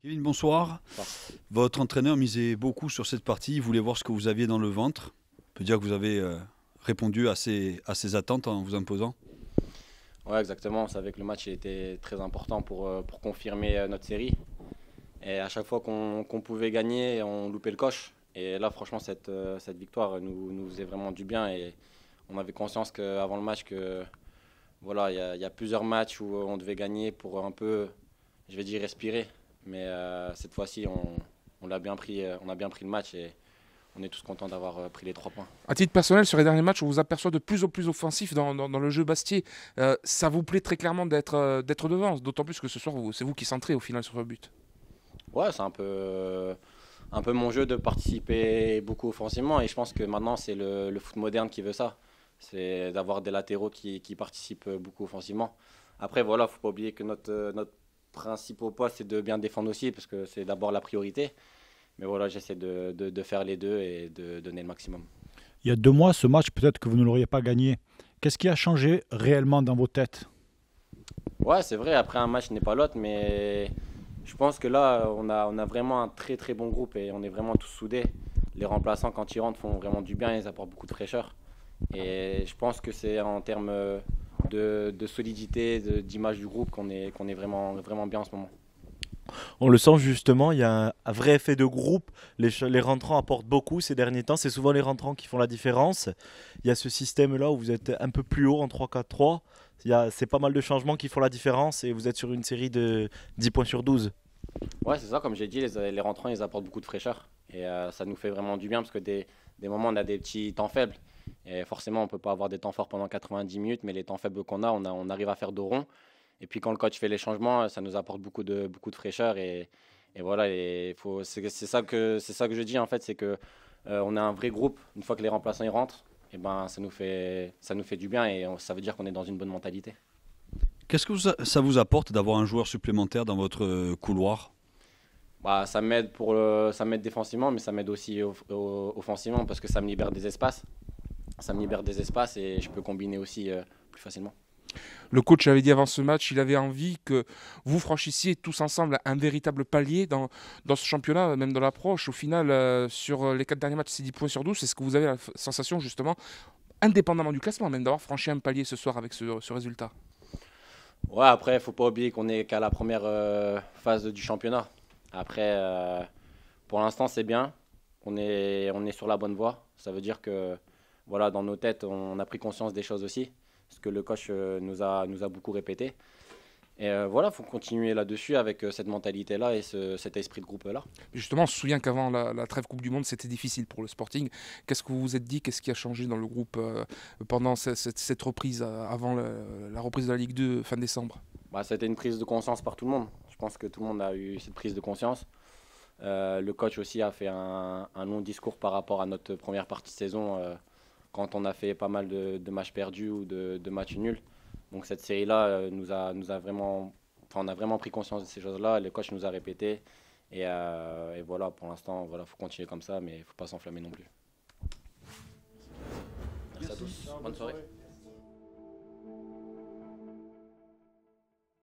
Kevin, bonsoir. Votre entraîneur misait beaucoup sur cette partie. Il voulait voir ce que vous aviez dans le ventre. On peut dire que vous avez répondu à ses attentes en vous imposant. Ouais, exactement. On savait que le match il était très important pour confirmer notre série. Et à chaque fois qu'on pouvait gagner, on loupait le coche. Et là, franchement, cette victoire nous faisait vraiment du bien. Et on avait conscience qu'avant le match, voilà, il y a plusieurs matchs où on devait gagner pour un peu, je vais dire, respirer. Mais cette fois-ci, on a bien pris le match et on est tous contents d'avoir pris les 3 points. À titre personnel, sur les derniers matchs, on vous aperçoit de plus en plus offensif dans le jeu Bastier. Ça vous plaît très clairement d'être devant, d'autant plus que ce soir, c'est vous qui centrez au final sur le but. Ouais, c'est un peu mon jeu de participer beaucoup offensivement et je pense que maintenant c'est le foot moderne qui veut ça. C'est d'avoir des latéraux qui participent beaucoup offensivement. Après, voilà, faut pas oublier que notre principal poste c'est de bien défendre aussi parce que c'est d'abord la priorité. Mais voilà, j'essaie de faire les deux et de donner le maximum. Il y a 2 mois, ce match, peut-être que vous ne l'auriez pas gagné. Qu'est-ce qui a changé réellement dans vos têtes? Ouais, c'est vrai, après un match n'est pas l'autre, mais je pense que là, on a vraiment un très très bon groupe et on est vraiment tous soudés. Les remplaçants, quand ils rentrent, font vraiment du bien, ils apportent beaucoup de fraîcheur. Et je pense que c'est en termes de solidité, d'image du groupe qu'on est vraiment, vraiment bien en ce moment. On le sent justement, il y a un vrai effet de groupe. Les rentrants apportent beaucoup ces derniers temps. C'est souvent les rentrants qui font la différence. Il y a ce système-là où vous êtes un peu plus haut en 3-4-3. C'est pas mal de changements qui font la différence et vous êtes sur une série de 10 points sur 12. Ouais, c'est ça, comme j'ai dit, les rentrants, ils apportent beaucoup de fraîcheur. Et ça nous fait vraiment du bien parce que des moments, on a des petits temps faibles. Et forcément, on ne peut pas avoir des temps forts pendant 90 minutes, mais les temps faibles qu'on a, on arrive à faire dos rond. Et puis quand le coach fait les changements, ça nous apporte beaucoup de fraîcheur. Et voilà, c'est ça que je dis en fait, c'est que on a un vrai groupe. Une fois que les remplaçants ils rentrent, et ben, ça nous fait du bien et ça veut dire qu'on est dans une bonne mentalité. Qu'est-ce que ça vous apporte d'avoir un joueur supplémentaire dans votre couloir? Bah, ça m'aide défensivement, mais ça m'aide aussi offensivement parce que ça me libère des espaces. Ça me libère des espaces et je peux combiner aussi plus facilement. Le coach avait dit avant ce match, il avait envie que vous franchissiez tous ensemble un véritable palier dans ce championnat, même dans l'approche. Au final, sur les 4 derniers matchs, c'est 10 points sur 12. Est-ce que vous avez la sensation, justement, indépendamment du classement, même d'avoir franchi un palier ce soir avec ce résultat? Ouais, après, il ne faut pas oublier qu'on est qu'à la première phase du championnat. Après, pour l'instant, c'est bien. On est sur la bonne voie. Ça veut dire que voilà, dans nos têtes, on a pris conscience des choses aussi. Ce que le coach nous a beaucoup répété. Et voilà, il faut continuer là-dessus avec cette mentalité-là et cet esprit de groupe-là. Justement, on se souvient qu'avant la trêve Coupe du Monde, c'était difficile pour le Sporting. Qu'est-ce que vous vous êtes dit? Qu'est-ce qui a changé dans le groupe pendant cette reprise, avant la reprise de la Ligue 2 fin décembre? Bah, c'était une prise de conscience par tout le monde. Je pense que tout le monde a eu cette prise de conscience. Le coach aussi a fait un long discours par rapport à notre première partie de saison quand on a fait pas mal de matchs perdus ou de matchs nuls. Donc cette série-là nous a vraiment, on a vraiment pris conscience de ces choses-là. Le coach nous a répété et voilà, pour l'instant, voilà, faut continuer comme ça, mais il faut pas s'enflammer non plus. Merci à tous. Bonne soirée.